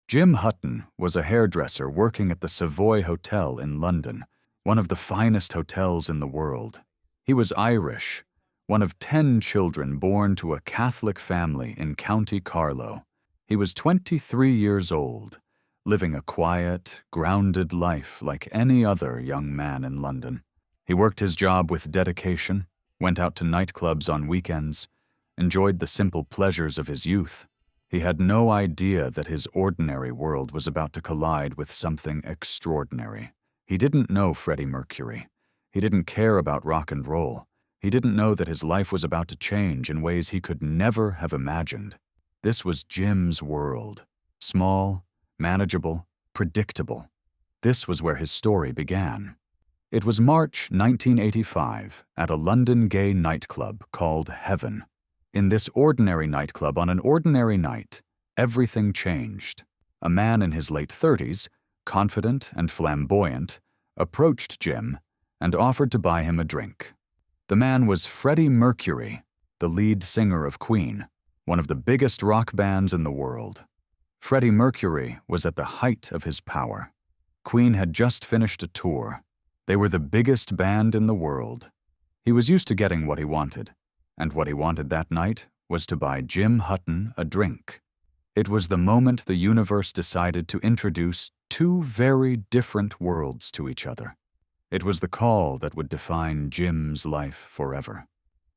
Jim Hutton was a hairdresser working at the Savoy Hotel in London, one of the finest hotels in the world. He was Irish, one of 10 children born to a Catholic family in County Carlow. He was 23 years old, living a quiet, grounded life like any other young man in London. He worked his job with dedication, went out to nightclubs on weekends, enjoyed the simple pleasures of his youth. He had no idea that his ordinary world was about to collide with something extraordinary. He didn't know Freddie Mercury. He didn't care about rock and roll. He didn't know that his life was about to change in ways he could never have imagined. This was Jim's world. Small, manageable, predictable. This was where his story began. It was March 1985 at a London gay nightclub called Heaven. In this ordinary nightclub on an ordinary night, everything changed. A man in his late 30s, confident and flamboyant, approached Jim and offered to buy him a drink. The man was Freddie Mercury, the lead singer of Queen, one of the biggest rock bands in the world. Freddie Mercury was at the height of his power. Queen had just finished a tour. They were the biggest band in the world. He was used to getting what he wanted, and what he wanted that night was to buy Jim Hutton a drink. It was the moment the universe decided to introduce two very different worlds to each other. It was the call that would define Jim's life forever.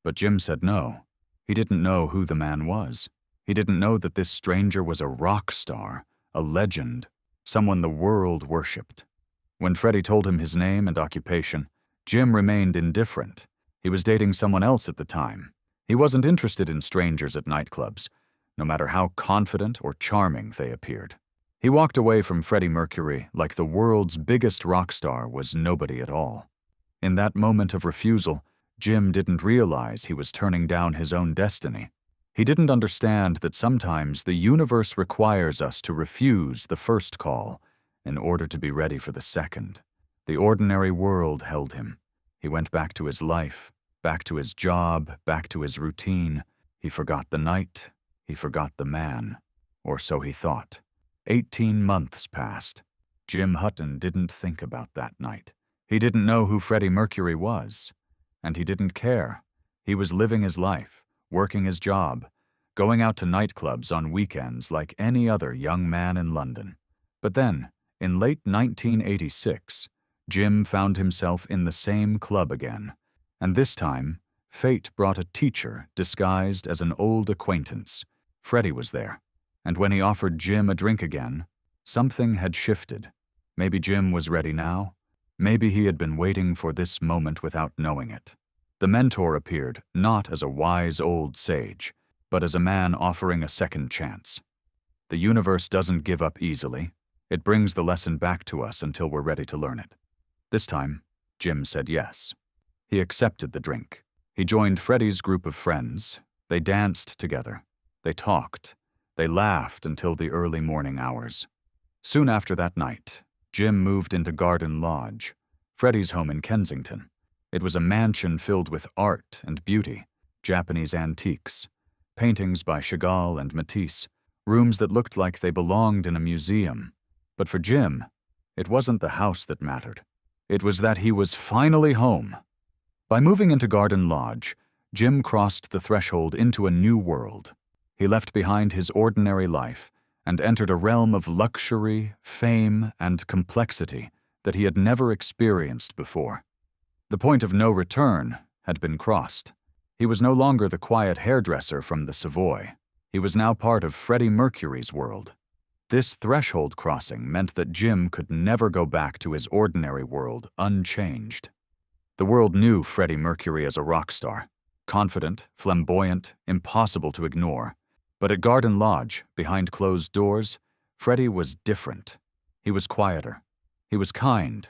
But Jim said no. He didn't know who the man was. He didn't know that this stranger was a rock star, a legend, someone the world worshipped. When Freddie told him his name and occupation, Jim remained indifferent. He was dating someone else at the time. He wasn't interested in strangers at nightclubs, no matter how confident or charming they appeared. He walked away from Freddie Mercury like the world's biggest rock star was nobody at all. In that moment of refusal, Jim didn't realize he was turning down his own destiny. He didn't understand that sometimes the universe requires us to refuse the first call in order to be ready for the second. The ordinary world held him. He went back to his life, back to his job, back to his routine. He forgot the night. He forgot the man. Or so he thought. 18 months passed. Jim Hutton didn't think about that night. He didn't know who Freddie Mercury was. And he didn't care. He was living his life, working his job, going out to nightclubs on weekends like any other young man in London. But then, in late 1986, Jim found himself in the same club again, and this time, fate brought a teacher disguised as an old acquaintance. Freddie was there, and when he offered Jim a drink again, something had shifted. Maybe Jim was ready now. Maybe he had been waiting for this moment without knowing it. The mentor appeared not as a wise old sage, but as a man offering a second chance. The universe doesn't give up easily. It brings the lesson back to us until we're ready to learn it. This time, Jim said yes. He accepted the drink. He joined Freddie's group of friends. They danced together. They talked. They laughed until the early morning hours. Soon after that night, Jim moved into Garden Lodge, Freddie's home in Kensington. It was a mansion filled with art and beauty, Japanese antiques, paintings by Chagall and Matisse, rooms that looked like they belonged in a museum. But for Jim, it wasn't the house that mattered. It was that he was finally home. By moving into Garden Lodge, Jim crossed the threshold into a new world. He left behind his ordinary life and entered a realm of luxury, fame, and complexity that he had never experienced before. The point of no return had been crossed. He was no longer the quiet hairdresser from the Savoy. He was now part of Freddie Mercury's world. This threshold crossing meant that Jim could never go back to his ordinary world unchanged. The world knew Freddie Mercury as a rock star, confident, flamboyant, impossible to ignore. But at Garden Lodge, behind closed doors, Freddie was different. He was quieter. He was kind.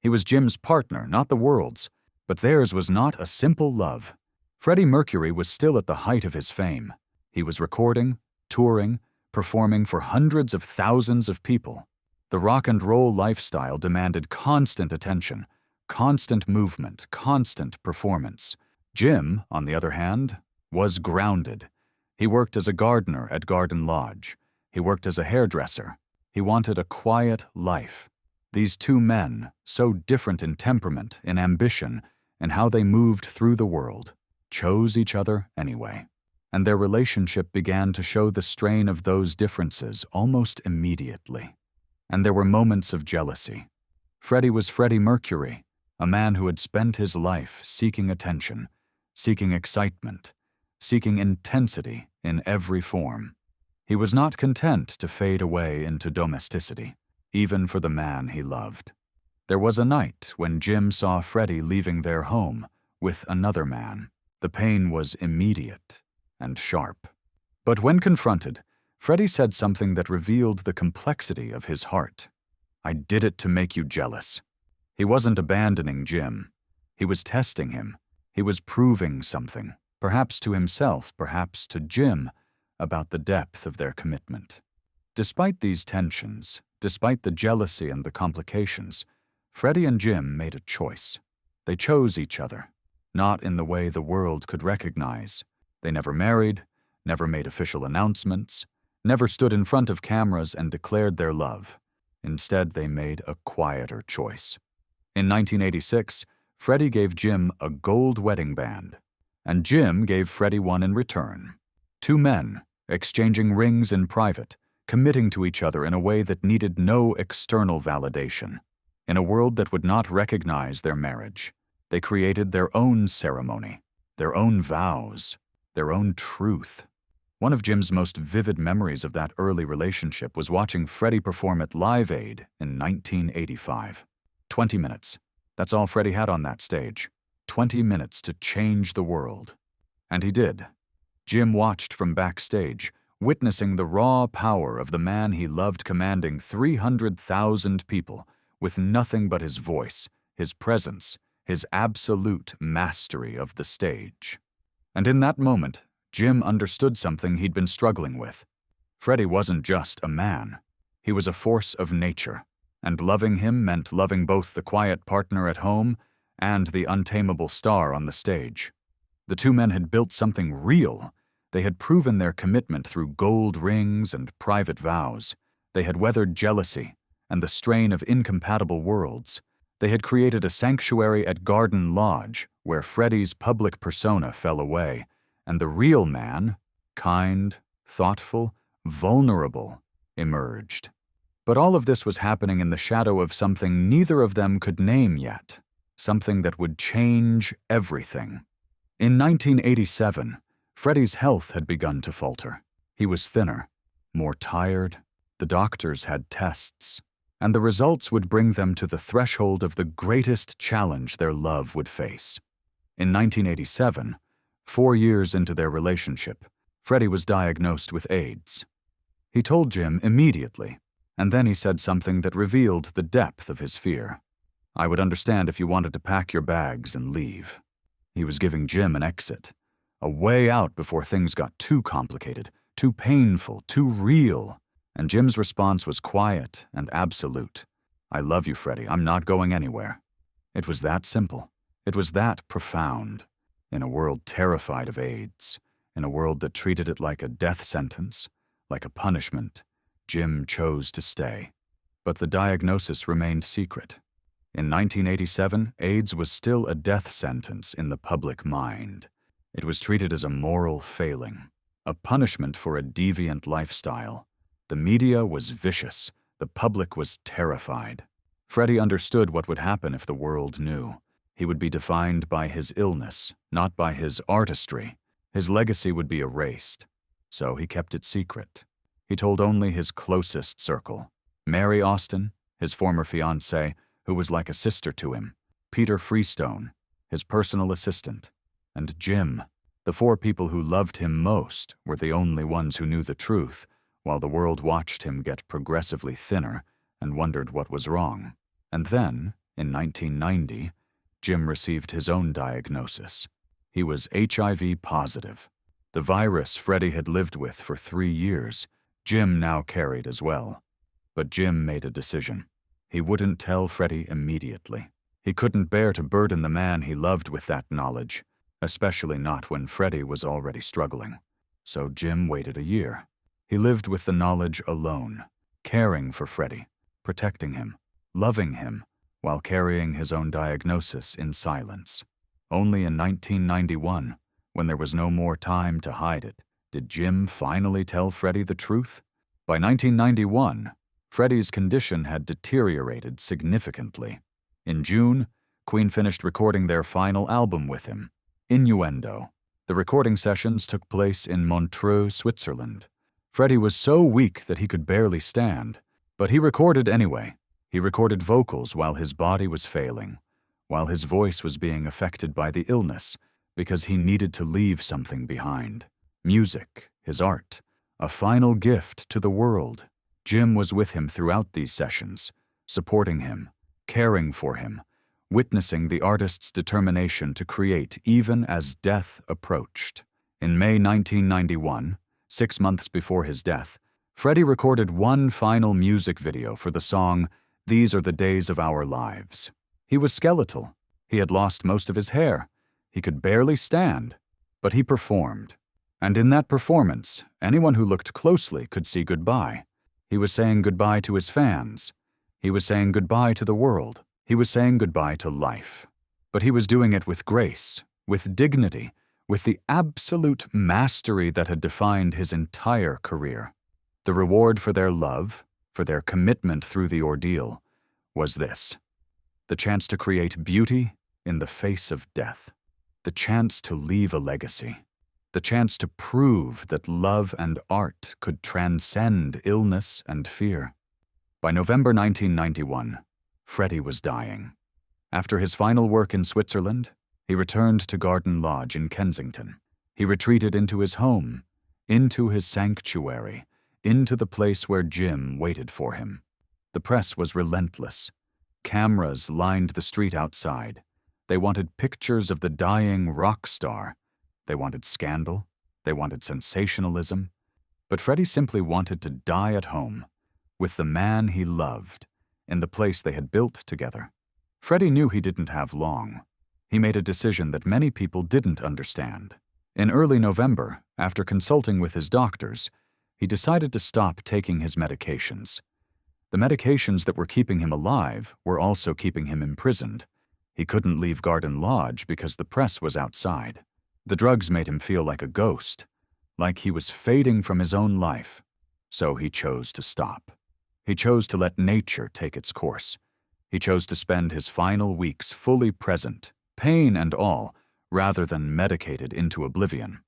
He was Jim's partner, not the world's. But theirs was not a simple love. Freddie Mercury was still at the height of his fame. He was recording, touring, performing for hundreds of thousands of people. The rock and roll lifestyle demanded constant attention, constant movement, constant performance. Jim, on the other hand, was grounded. He worked as a gardener at Garden Lodge. He worked as a hairdresser. He wanted a quiet life. These two men, so different in temperament, in ambition, and how they moved through the world, chose each other anyway. And their relationship began to show the strain of those differences almost immediately. And there were moments of jealousy. Freddie was Freddie Mercury, a man who had spent his life seeking attention, seeking excitement, seeking intensity in every form. He was not content to fade away into domesticity, even for the man he loved. There was a night when Jim saw Freddie leaving their home with another man. The pain was immediate and sharp. But when confronted, Freddie said something that revealed the complexity of his heart. "I did it to make you jealous." He wasn't abandoning Jim. He was testing him. He was proving something, perhaps to himself, perhaps to Jim, about the depth of their commitment. Despite these tensions, despite the jealousy and the complications, Freddie and Jim made a choice. They chose each other, not in the way the world could recognize. They never married, never made official announcements, never stood in front of cameras and declared their love. Instead, they made a quieter choice. In 1986, Freddie gave Jim a gold wedding band, and Jim gave Freddie one in return. Two men, exchanging rings in private, committing to each other in a way that needed no external validation. In a world that would not recognize their marriage, they created their own ceremony, their own vows, their own truth. One of Jim's most vivid memories of that early relationship was watching Freddie perform at Live Aid in 1985. 20 minutes. That's all Freddie had on that stage. 20 minutes to change the world. And he did. Jim watched from backstage, witnessing the raw power of the man he loved commanding 300,000 people with nothing but his voice, his presence, his absolute mastery of the stage. And in that moment, Jim understood something he'd been struggling with. Freddie wasn't just a man. He was a force of nature, and loving him meant loving both the quiet partner at home and the untamable star on the stage. The two men had built something real. They had proven their commitment through gold rings and private vows. They had weathered jealousy and the strain of incompatible worlds. They had created a sanctuary at Garden Lodge where Freddie's public persona fell away, and the real man, kind, thoughtful, vulnerable, emerged. But all of this was happening in the shadow of something neither of them could name yet, something that would change everything. In 1987, Freddie's health had begun to falter. He was thinner, more tired. The doctors had tests, and the results would bring them to the threshold of the greatest challenge their love would face. In 1987, 4 years into their relationship, Freddie was diagnosed with AIDS. He told Jim immediately, and then he said something that revealed the depth of his fear. "I would understand if you wanted to pack your bags and leave." He was giving Jim an exit, a way out before things got too complicated, too painful, too real. And Jim's response was quiet and absolute. "I love you, Freddie. I'm not going anywhere." It was that simple. It was that profound. In a world terrified of AIDS, in a world that treated it like a death sentence, like a punishment, Jim chose to stay. But the diagnosis remained secret. In 1987, AIDS was still a death sentence in the public mind. It was treated as a moral failing, a punishment for a deviant lifestyle. The media was vicious. The public was terrified. Freddie understood what would happen if the world knew. He would be defined by his illness, not by his artistry. His legacy would be erased. So he kept it secret. He told only his closest circle. Mary Austin, his former fiancée, who was like a sister to him, Peter Freestone, his personal assistant, and Jim. The 4 people who loved him most were the only ones who knew the truth, while the world watched him get progressively thinner and wondered what was wrong. And then, in 1990, Jim received his own diagnosis. He was HIV positive. The virus Freddie had lived with for 3 years, Jim now carried as well. But Jim made a decision. He wouldn't tell Freddie immediately. He couldn't bear to burden the man he loved with that knowledge, especially not when Freddie was already struggling. So Jim waited a year. He lived with the knowledge alone, caring for Freddie, protecting him, loving him, while carrying his own diagnosis in silence. Only in 1991, when there was no more time to hide it, did Jim finally tell Freddie the truth. By 1991, Freddie's condition had deteriorated significantly. In June, Queen finished recording their final album with him, Innuendo. The recording sessions took place in Montreux, Switzerland. Freddie was so weak that he could barely stand, but he recorded anyway. He recorded vocals while his body was failing, while his voice was being affected by the illness, because he needed to leave something behind. Music, his art, a final gift to the world. Jim was with him throughout these sessions, supporting him, caring for him, witnessing the artist's determination to create even as death approached. In May 1991, 6 months before his death, Freddie recorded one final music video for the song "These Are the Days of Our Lives." He was skeletal. He had lost most of his hair. He could barely stand, but he performed. And in that performance, anyone who looked closely could see goodbye. He was saying goodbye to his fans. He was saying goodbye to the world. He was saying goodbye to life. But he was doing it with grace, with dignity, with the absolute mastery that had defined his entire career. The reward for their love, for their commitment through the ordeal, was this: the chance to create beauty in the face of death, the chance to leave a legacy, the chance to prove that love and art could transcend illness and fear. By November 1991, Freddie was dying. After his final work in Switzerland, he returned to Garden Lodge in Kensington. He retreated into his home, into his sanctuary, into the place where Jim waited for him. The press was relentless. Cameras lined the street outside. They wanted pictures of the dying rock star. They wanted scandal. They wanted sensationalism. But Freddie simply wanted to die at home, with the man he loved, in the place they had built together. Freddie knew he didn't have long. He made a decision that many people didn't understand. In early November, after consulting with his doctors, he decided to stop taking his medications. The medications that were keeping him alive were also keeping him imprisoned. He couldn't leave Garden Lodge because the press was outside. The drugs made him feel like a ghost, like he was fading from his own life. So he chose to stop. He chose to let nature take its course. He chose to spend his final weeks fully present, pain and all, rather than medicated into oblivion.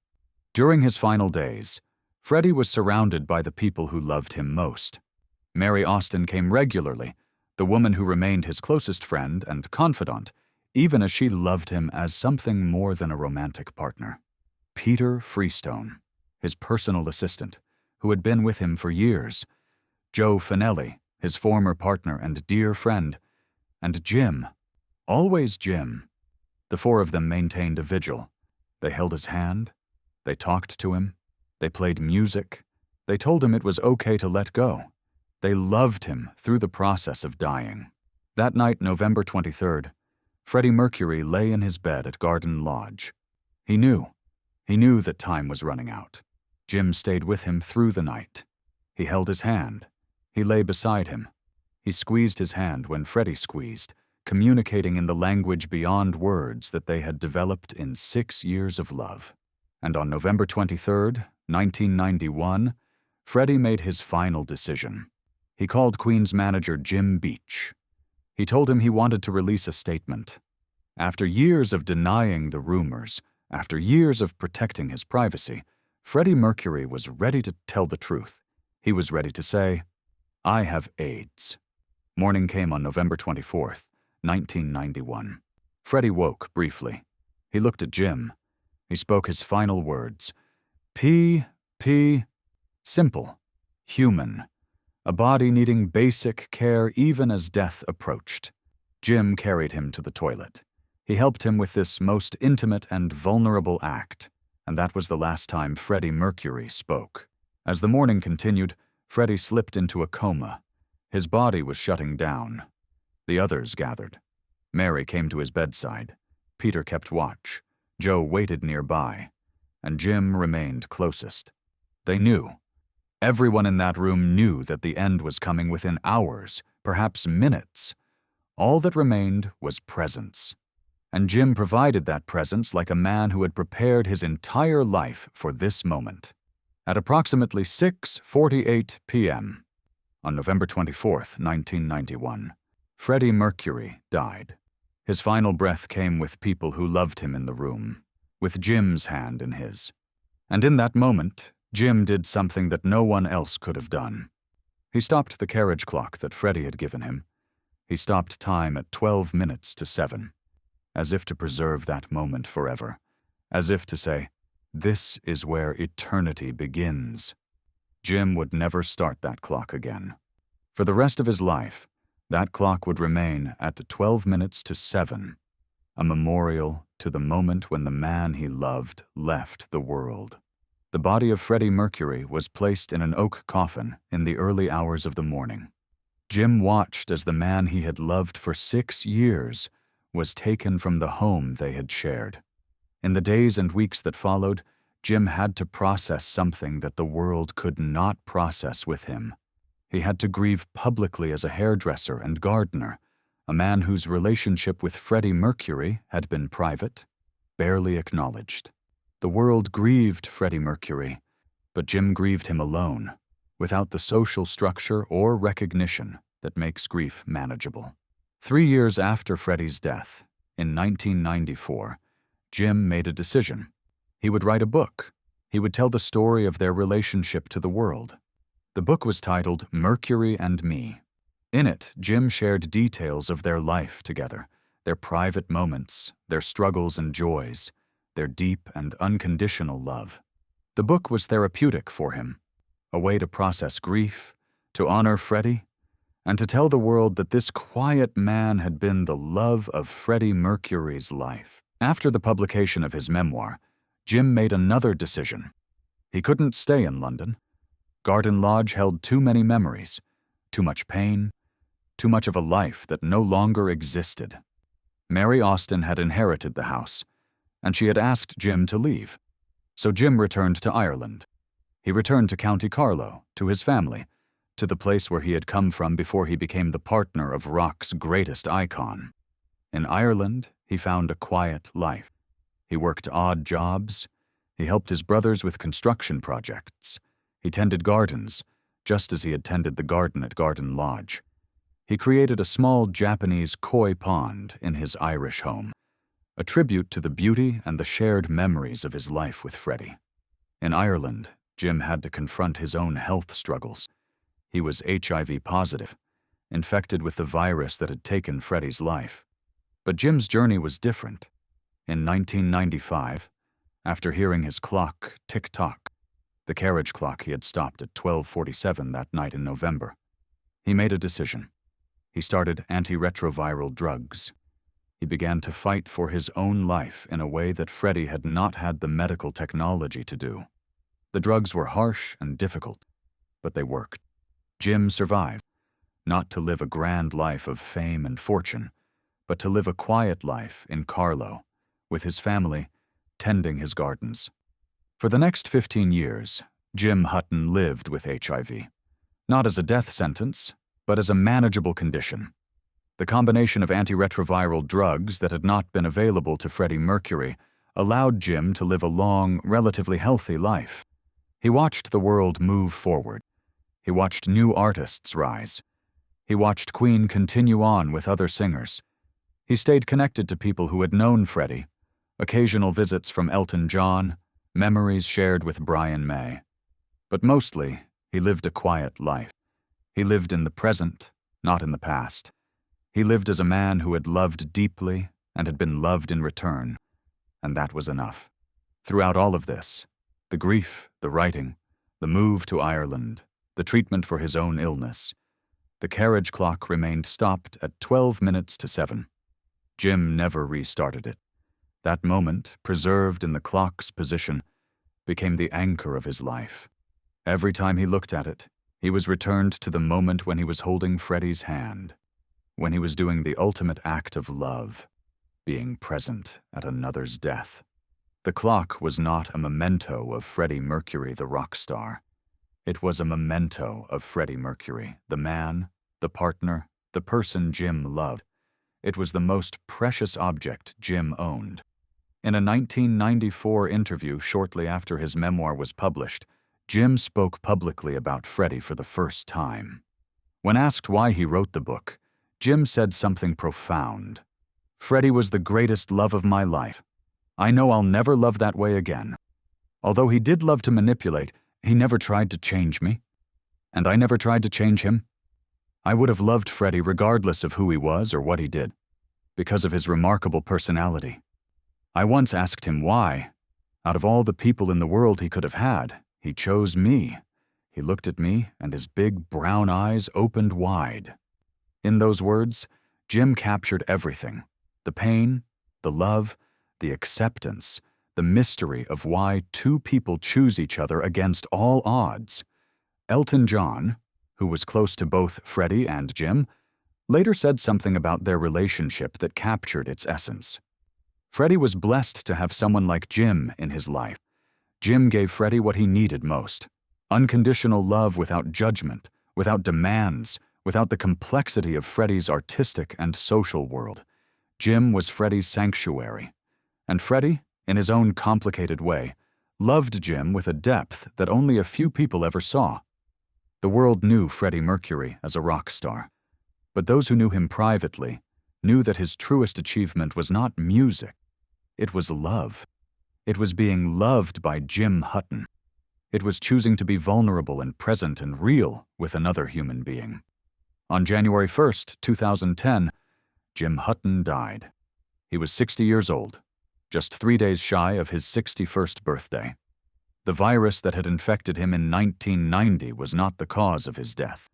During his final days, Freddie was surrounded by the people who loved him most. Mary Austin came regularly, the woman who remained his closest friend and confidant, even as she loved him as something more than a romantic partner. Peter Freestone, his personal assistant, who had been with him for years, Joe Finelli, his former partner and dear friend, and Jim, always Jim. The four of them maintained a vigil. They held his hand. They talked to him. They played music. They told him it was okay to let go. They loved him through the process of dying. That night, November 23rd, Freddie Mercury lay in his bed at Garden Lodge. He knew that time was running out. Jim stayed with him through the night. He held his hand. He lay beside him. He squeezed his hand when Freddie squeezed, communicating in the language beyond words that they had developed in 6 years of love. And on November 23rd, 1991, Freddie made his final decision. He called Queen's manager Jim Beach. He told him he wanted to release a statement. After years of denying the rumors, after years of protecting his privacy, Freddie Mercury was ready to tell the truth. He was ready to say, "I have AIDS." Morning came on November 24th, 1991. Freddie woke briefly. He looked at Jim. He spoke his final words. Simple, human, a body needing basic care even as death approached. Jim carried him to the toilet. He helped him with this most intimate and vulnerable act, and that was the last time Freddie Mercury spoke. As the morning continued, Freddie slipped into a coma. His body was shutting down. The others gathered. Mary came to his bedside. Peter kept watch. Joe waited nearby. And Jim remained closest. They knew. Everyone in that room knew that the end was coming within hours, perhaps minutes. All that remained was presence. And Jim provided that presence like a man who had prepared his entire life for this moment. At approximately 6:48 p.m., on November 24, 1991, Freddie Mercury died. His final breath came with people who loved him in the room, with Jim's hand in his. And in that moment, Jim did something that no one else could have done. He stopped the carriage clock that Freddie had given him. He stopped time at 12 minutes to 7, as if to preserve that moment forever, as if to say, "This is where eternity begins." Jim would never start that clock again. For the rest of his life, that clock would remain at 12 minutes to 7, a memorial to the moment when the man he loved left the world. The body of Freddie Mercury was placed in an oak coffin in the early hours of the morning. Jim watched as the man he had loved for 6 years was taken from the home they had shared. In the days and weeks that followed, Jim had to process something that the world could not process with him. He had to grieve publicly as a hairdresser and gardener, a man whose relationship with Freddie Mercury had been private, barely acknowledged. The world grieved Freddie Mercury, but Jim grieved him alone, without the social structure or recognition that makes grief manageable. 3 years after Freddie's death, in 1994, Jim made a decision. He would write a book. He would tell the story of their relationship to the world. The book was titled Mercury and Me. In it, Jim shared details of their life together, their private moments, their struggles and joys, their deep and unconditional love. The book was therapeutic for him, a way to process grief, to honor Freddie, and to tell the world that this quiet man had been the love of Freddie Mercury's life. After the publication of his memoir, Jim made another decision. He couldn't stay in London. Garden Lodge held too many memories, too much pain, too much of a life that no longer existed. Mary Austin had inherited the house, and she had asked Jim to leave. So Jim returned to Ireland. He returned to County Carlow, to his family, to the place where he had come from before he became the partner of rock's greatest icon. In Ireland, he found a quiet life. He worked odd jobs. He helped his brothers with construction projects. He tended gardens, just as he had tended the garden at Garden Lodge. He created a small Japanese koi pond in his Irish home, a tribute to the beauty and the shared memories of his life with Freddie. In Ireland, Jim had to confront his own health struggles. He was HIV positive, infected with the virus that had taken Freddie's life. But Jim's journey was different. In 1995, after hearing his clock tick-tock, the carriage clock he had stopped at 12:47 that night in November, he made a decision. He started antiretroviral drugs. He began to fight for his own life in a way that Freddie had not had the medical technology to do. The drugs were harsh and difficult, but they worked. Jim survived, not to live a grand life of fame and fortune, but to live a quiet life in Carlow, with his family, tending his gardens. For the next 15 years, Jim Hutton lived with HIV, not as a death sentence, but as a manageable condition. The combination of antiretroviral drugs that had not been available to Freddie Mercury allowed Jim to live a long, relatively healthy life. He watched the world move forward. He watched new artists rise. He watched Queen continue on with other singers. He stayed connected to people who had known Freddie, occasional visits from Elton John, memories shared with Brian May. But mostly, he lived a quiet life. He lived in the present, not in the past. He lived as a man who had loved deeply and had been loved in return, and that was enough. Throughout all of this, the grief, the writing, the move to Ireland, the treatment for his own illness, the carriage clock remained stopped at 12 minutes to 7. Jim never restarted it. That moment, preserved in the clock's position, became the anchor of his life. Every time he looked at it, he was returned to the moment when he was holding Freddie's hand, when he was doing the ultimate act of love, being present at another's death. The clock was not a memento of Freddie Mercury the rock star. It was a memento of Freddie Mercury, the man, the partner, the person Jim loved. It was the most precious object Jim owned. In a 1994 interview shortly after his memoir was published, Jim spoke publicly about Freddie for the first time. When asked why he wrote the book, Jim said something profound. "Freddie was the greatest love of my life. I know I'll never love that way again. Although he did love to manipulate, he never tried to change me. And I never tried to change him. I would have loved Freddie regardless of who he was or what he did, because of his remarkable personality. I once asked him why. Out of all the people in the world he could have had, he chose me. He looked at me, and his big brown eyes opened wide." In those words, Jim captured everything: the pain, the love, the acceptance, the mystery of why two people choose each other against all odds. Elton John, who was close to both Freddie and Jim, later said something about their relationship that captured its essence. Freddie was blessed to have someone like Jim in his life. Jim gave Freddie what he needed most: unconditional love without judgment, without demands, without the complexity of Freddie's artistic and social world. Jim was Freddie's sanctuary. And Freddie, in his own complicated way, loved Jim with a depth that only a few people ever saw. The world knew Freddie Mercury as a rock star, but those who knew him privately knew that his truest achievement was not music. It was love. It was being loved by Jim Hutton. It was choosing to be vulnerable and present and real with another human being. On January 1st, 2010, Jim Hutton died. He was 60 years old, just 3 days shy of his 61st birthday. The virus that had infected him in 1990 was not the cause of his death.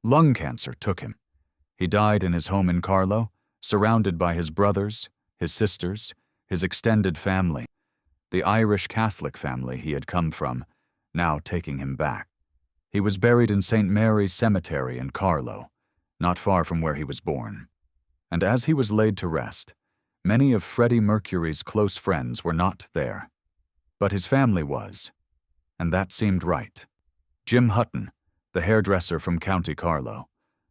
Lung cancer took him. He died in his home in Carlow, surrounded by his brothers, his sisters, his extended family, the Irish Catholic family he had come from, now taking him back. He was buried in St. Mary's Cemetery in Carlow, not far from where he was born. And as he was laid to rest, many of Freddie Mercury's close friends were not there. But his family was, and that seemed right. Jim Hutton, the hairdresser from County Carlow,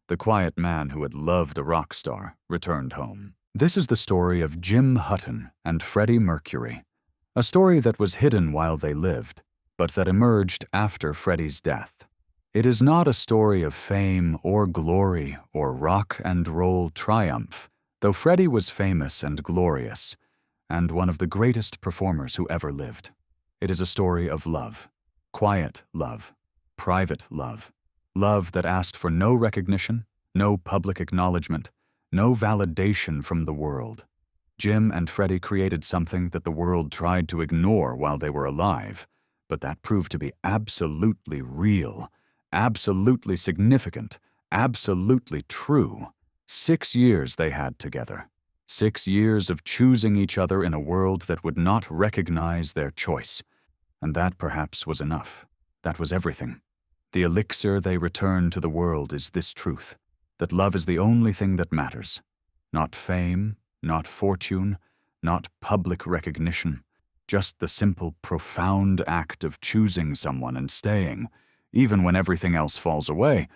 the quiet man who had loved a rock star, returned home. This is the story of Jim Hutton and Freddie Mercury, a story that was hidden while they lived, but that emerged after Freddie's death. It is not a story of fame or glory or rock and roll triumph, though Freddie was famous and glorious, and one of the greatest performers who ever lived. It is a story of love, quiet love, private love, love that asked for no recognition, no public acknowledgement, no validation from the world. Jim and Freddie created something that the world tried to ignore while they were alive, but that proved to be absolutely real, absolutely significant, absolutely true. 6 years they had together. 6 years of choosing each other in a world that would not recognize their choice. And that perhaps was enough. That was everything. The elixir they return to the world is this truth, that love is the only thing that matters. Not fame, not fortune, not public recognition, just the simple, profound act of choosing someone and staying, even when everything else falls away,